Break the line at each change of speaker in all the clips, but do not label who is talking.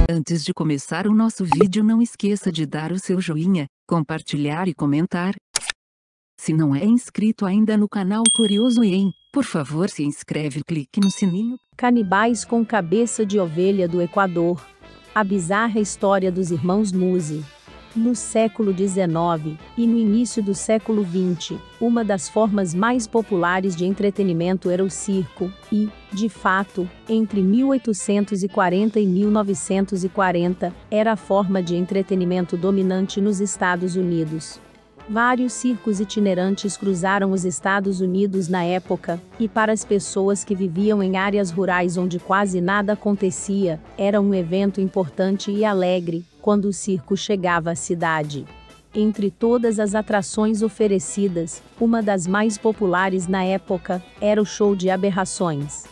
Antes de começar o nosso vídeo, não esqueça de dar o seu joinha, compartilhar e comentar. Se não é inscrito ainda no canal Curioso EN, por favor se inscreve e clique no sininho.
Canibais com cabeça de ovelha do Equador. A bizarra história dos irmãos Muzi. No século XIX, e no início do século XX, uma das formas mais populares de entretenimento era o circo, e, de fato, entre 1840 e 1940, era a forma de entretenimento dominante nos Estados Unidos. Vários circos itinerantes cruzaram os Estados Unidos na época, e para as pessoas que viviam em áreas rurais onde quase nada acontecia, era um evento importante e alegre quando o circo chegava à cidade. Entre todas as atrações oferecidas, uma das mais populares na época era o show de aberrações.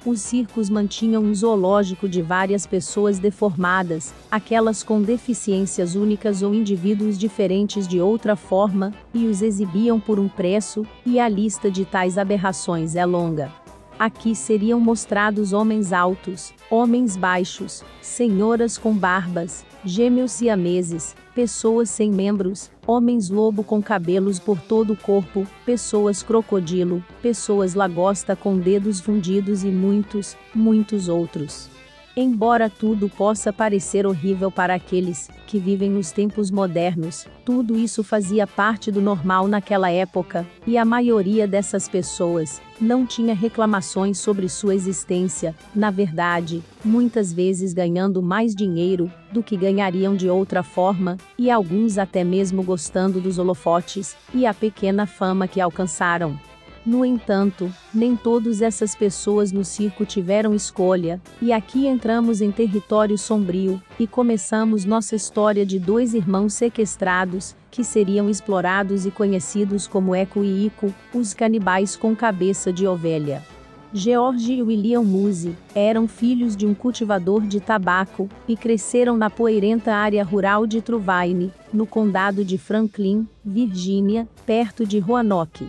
Os circos mantinham um zoológico de várias pessoas deformadas, aquelas com deficiências únicas ou indivíduos diferentes de outra forma, e os exibiam por um preço, e a lista de tais aberrações é longa. Aqui seriam mostrados homens altos, homens baixos, senhoras com barbas, gêmeos siameses, pessoas sem membros, homens-lobo com cabelos por todo o corpo, pessoas crocodilo, pessoas lagosta com dedos fundidos e muitos, muitos outros. Embora tudo possa parecer horrível para aqueles que vivem nos tempos modernos, tudo isso fazia parte do normal naquela época, e a maioria dessas pessoas não tinha reclamações sobre sua existência, na verdade, muitas vezes ganhando mais dinheiro do que ganhariam de outra forma, e alguns até mesmo gostando dos holofotes e a pequena fama que alcançaram. No entanto, nem todas essas pessoas no circo tiveram escolha, e aqui entramos em território sombrio, e começamos nossa história de dois irmãos sequestrados, que seriam explorados e conhecidos como Eco e Ico, os canibais com cabeça de ovelha. George e William Muzi eram filhos de um cultivador de tabaco, e cresceram na poeirenta área rural de Truvine, no condado de Franklin, Virgínia, perto de Roanoke.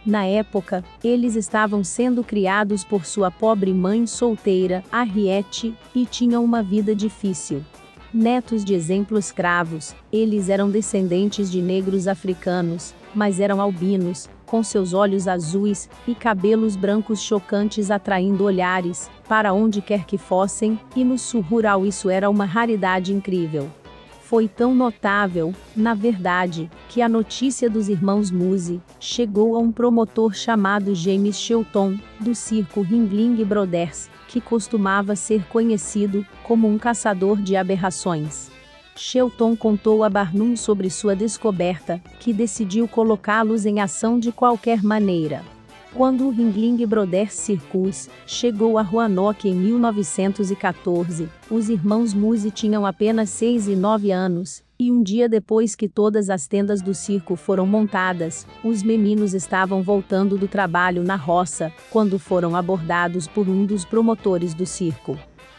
Na época, eles estavam sendo criados por sua pobre mãe solteira, Harriet, e tinham uma vida difícil. Netos de exemplos escravos, eles eram descendentes de negros africanos, mas eram albinos, com seus olhos azuis e cabelos brancos chocantes atraindo olhares, para onde quer que fossem, e no sul rural isso era uma raridade incrível. Foi tão notável, na verdade, que a notícia dos irmãos Muzi chegou a um promotor chamado James Shelton, do circo Ringling Brothers, que costumava ser conhecido como um caçador de aberrações. Shelton contou a Barnum sobre sua descoberta, que decidiu colocá-los em ação de qualquer maneira. Quando o Ringling Brothers Circus chegou a Roanoke em 1914, os irmãos Muzi tinham apenas 6 e 9 anos, e um dia depois que todas as tendas do circo foram montadas, os meninos estavam voltando do trabalho na roça, quando foram abordados por um dos promotores do circo.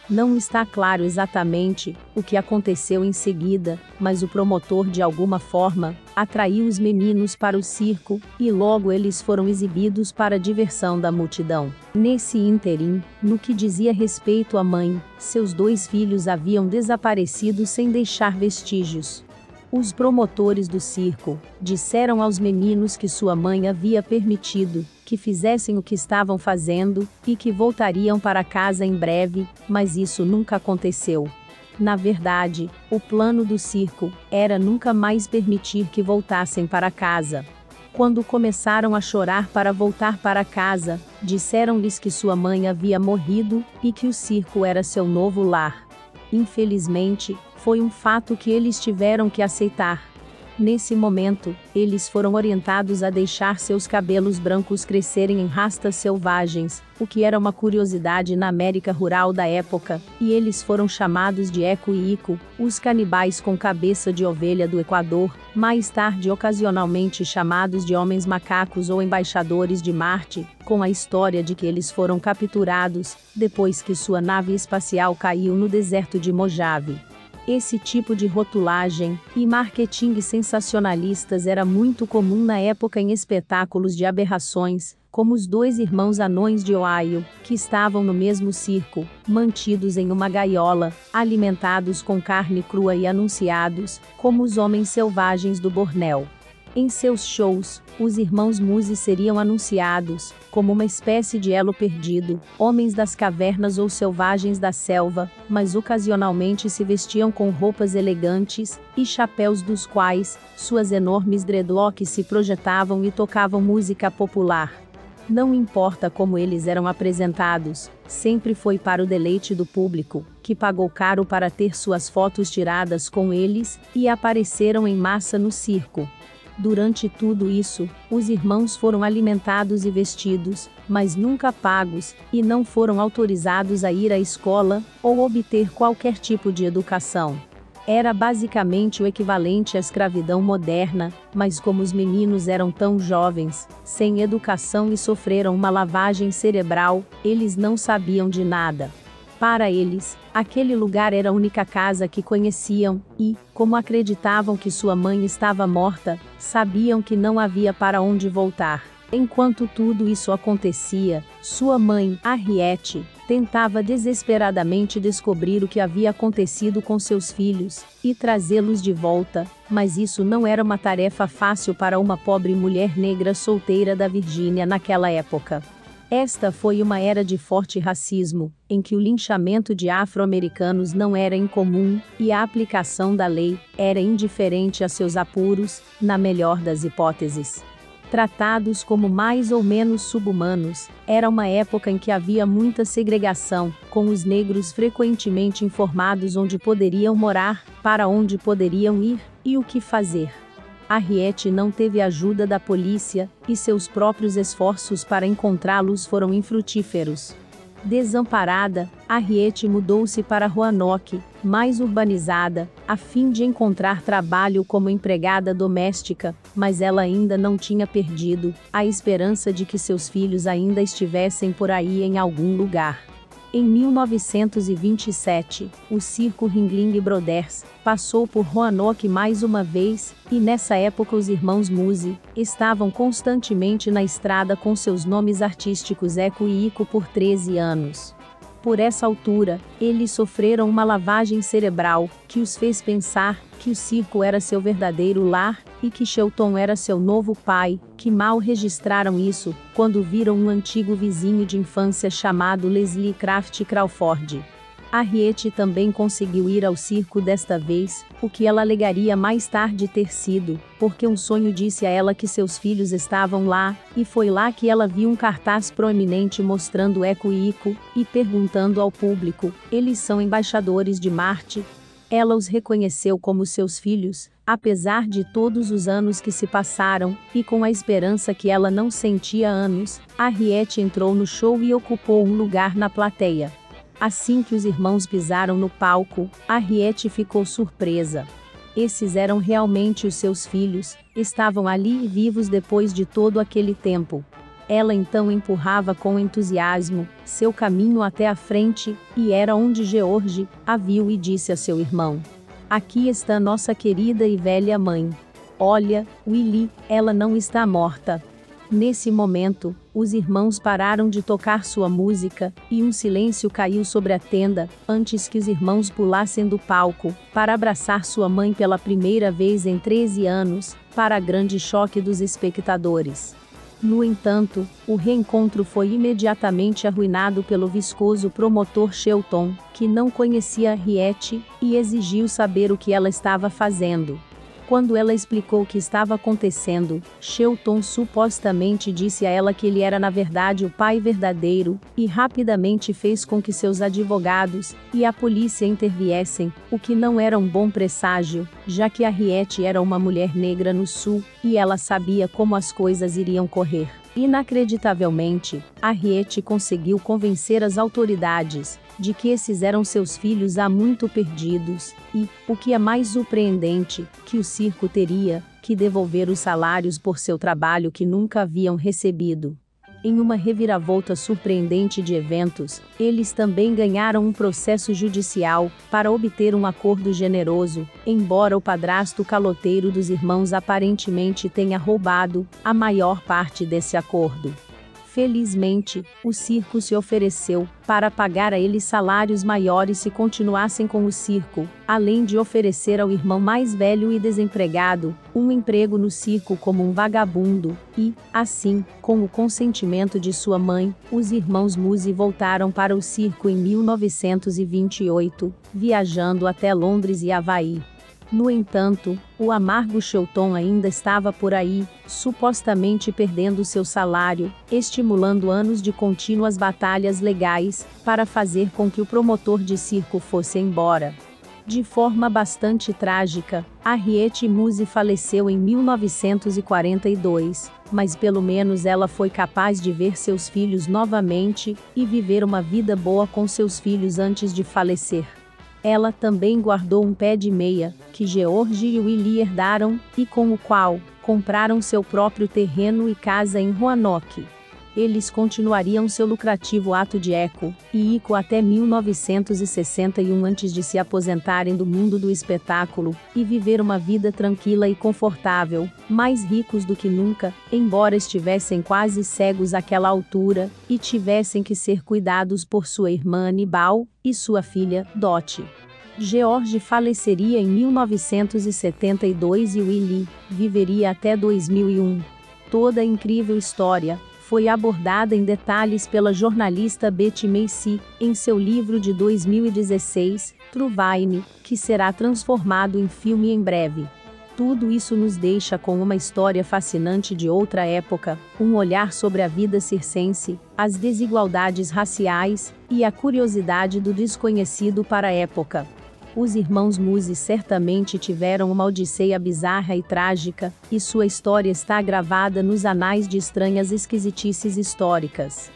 Não está claro exatamente o que aconteceu em seguida, mas o promotor de alguma forma atraiu os meninos para o circo, e logo eles foram exibidos para a diversão da multidão. Nesse ínterim, no que dizia respeito à mãe, seus dois filhos haviam desaparecido sem deixar vestígios. Os promotores do circo disseram aos meninos que sua mãe havia permitido que fizessem o que estavam fazendo, e que voltariam para casa em breve, mas isso nunca aconteceu. Na verdade, o plano do circo era nunca mais permitir que voltassem para casa. Quando começaram a chorar para voltar para casa, disseram-lhes que sua mãe havia morrido, e que o circo era seu novo lar. Infelizmente, foi um fato que eles tiveram que aceitar. Nesse momento, eles foram orientados a deixar seus cabelos brancos crescerem em rastas selvagens, o que era uma curiosidade na América rural da época, e eles foram chamados de Eco e Ico, os canibais com cabeça de ovelha do Equador, mais tarde ocasionalmente chamados de homens macacos ou embaixadores de Marte, com a história de que eles foram capturados, depois que sua nave espacial caiu no deserto de Mojave. Esse tipo de rotulagem e marketing sensacionalistas era muito comum na época em espetáculos de aberrações, como os dois irmãos anões de Ohio, que estavam no mesmo circo, mantidos em uma gaiola, alimentados com carne crua e anunciados como os homens selvagens do Bornéu. Em seus shows, os irmãos Musi seriam anunciados como uma espécie de elo perdido, homens das cavernas ou selvagens da selva, mas ocasionalmente se vestiam com roupas elegantes e chapéus dos quais suas enormes dreadlocks se projetavam e tocavam música popular. Não importa como eles eram apresentados, sempre foi para o deleite do público, que pagou caro para ter suas fotos tiradas com eles e apareceram em massa no circo. Durante tudo isso, os irmãos foram alimentados e vestidos, mas nunca pagos, e não foram autorizados a ir à escola ou obter qualquer tipo de educação. Era basicamente o equivalente à escravidão moderna, mas como os meninos eram tão jovens, sem educação e sofreram uma lavagem cerebral, eles não sabiam de nada. Para eles, aquele lugar era a única casa que conheciam, e, como acreditavam que sua mãe estava morta, sabiam que não havia para onde voltar. Enquanto tudo isso acontecia, sua mãe, Harriet, tentava desesperadamente descobrir o que havia acontecido com seus filhos e trazê-los de volta, mas isso não era uma tarefa fácil para uma pobre mulher negra solteira da Virgínia naquela época. Esta foi uma era de forte racismo, em que o linchamento de afro-americanos não era incomum, e a aplicação da lei era indiferente a seus apuros, na melhor das hipóteses. Tratados como mais ou menos sub-humanos, era uma época em que havia muita segregação, com os negros frequentemente informados onde poderiam morar, para onde poderiam ir, e o que fazer. Harriet não teve ajuda da polícia, e seus próprios esforços para encontrá-los foram infrutíferos. Desamparada, Harriet mudou-se para Roanoke, mais urbanizada, a fim de encontrar trabalho como empregada doméstica, mas ela ainda não tinha perdido a esperança de que seus filhos ainda estivessem por aí em algum lugar. Em 1927, o circo Ringling Brothers passou por Roanoke mais uma vez, e nessa época os irmãos Musi estavam constantemente na estrada com seus nomes artísticos Echo e Ico por 13 anos. Por essa altura, eles sofreram uma lavagem cerebral, que os fez pensar que o circo era seu verdadeiro lar, e que Shelton era seu novo pai, que mal registraram isso, quando viram um antigo vizinho de infância chamado Leslie Craft Crawford. Harriet também conseguiu ir ao circo desta vez, o que ela alegaria mais tarde ter sido, porque um sonho disse a ela que seus filhos estavam lá, e foi lá que ela viu um cartaz proeminente mostrando Echo e Ico, e perguntando ao público: eles são embaixadores de Marte? Ela os reconheceu como seus filhos, apesar de todos os anos que se passaram, e com a esperança que ela não sentia há anos, Harriet entrou no show e ocupou um lugar na plateia. Assim que os irmãos pisaram no palco, Harriet ficou surpresa. Esses eram realmente os seus filhos, estavam ali e vivos depois de todo aquele tempo. Ela então empurrava com entusiasmo seu caminho até a frente, e era onde George a viu e disse a seu irmão: "Aqui está nossa querida e velha mãe. Olha, Willie, ela não está morta." Nesse momento, os irmãos pararam de tocar sua música, e um silêncio caiu sobre a tenda, antes que os irmãos pulassem do palco, para abraçar sua mãe pela primeira vez em 13 anos, para grande choque dos espectadores. No entanto, o reencontro foi imediatamente arruinado pelo viscoso promotor Shelton, que não conhecia Harriet, e exigiu saber o que ela estava fazendo. Quando ela explicou o que estava acontecendo, Shelton supostamente disse a ela que ele era na verdade o pai verdadeiro, e rapidamente fez com que seus advogados e a polícia interviessem, o que não era um bom presságio, já que Harriet era uma mulher negra no sul, e ela sabia como as coisas iriam correr. Inacreditavelmente, Harriet conseguiu convencer as autoridades de que esses eram seus filhos há muito perdidos, e, o que é mais surpreendente, que o circo teria que devolver os salários por seu trabalho que nunca haviam recebido. Em uma reviravolta surpreendente de eventos, eles também ganharam um processo judicial para obter um acordo generoso, embora o padrasto caloteiro dos irmãos aparentemente tenha roubado a maior parte desse acordo. Felizmente, o circo se ofereceu para pagar a eles salários maiores se continuassem com o circo, além de oferecer ao irmão mais velho e desempregado um emprego no circo como um vagabundo, e, assim, com o consentimento de sua mãe, os irmãos Musi voltaram para o circo em 1928, viajando até Londres e Havaí. No entanto, o amargo Shelton ainda estava por aí, supostamente perdendo seu salário, estimulando anos de contínuas batalhas legais, para fazer com que o promotor de circo fosse embora. De forma bastante trágica, Harriet Musi faleceu em 1942, mas pelo menos ela foi capaz de ver seus filhos novamente, e viver uma vida boa com seus filhos antes de falecer. Ela também guardou um pé de meia, que George e Willie herdaram, e com o qual compraram seu próprio terreno e casa em Roanoke. Eles continuariam seu lucrativo ato de eco e ico até 1961 antes de se aposentarem do mundo do espetáculo, e viver uma vida tranquila e confortável, mais ricos do que nunca, embora estivessem quase cegos àquela altura, e tivessem que ser cuidados por sua irmã Nibal e sua filha, Dottie. George faleceria em 1972 e Willie viveria até 2001. Toda a incrível história foi abordada em detalhes pela jornalista Betty Macy, em seu livro de 2016, Truvine, que será transformado em filme em breve. Tudo isso nos deixa com uma história fascinante de outra época, um olhar sobre a vida circense, as desigualdades raciais, e a curiosidade do desconhecido para a época. Os irmãos Musi certamente tiveram uma odisseia bizarra e trágica, e sua história está gravada nos anais de estranhas esquisitices históricas.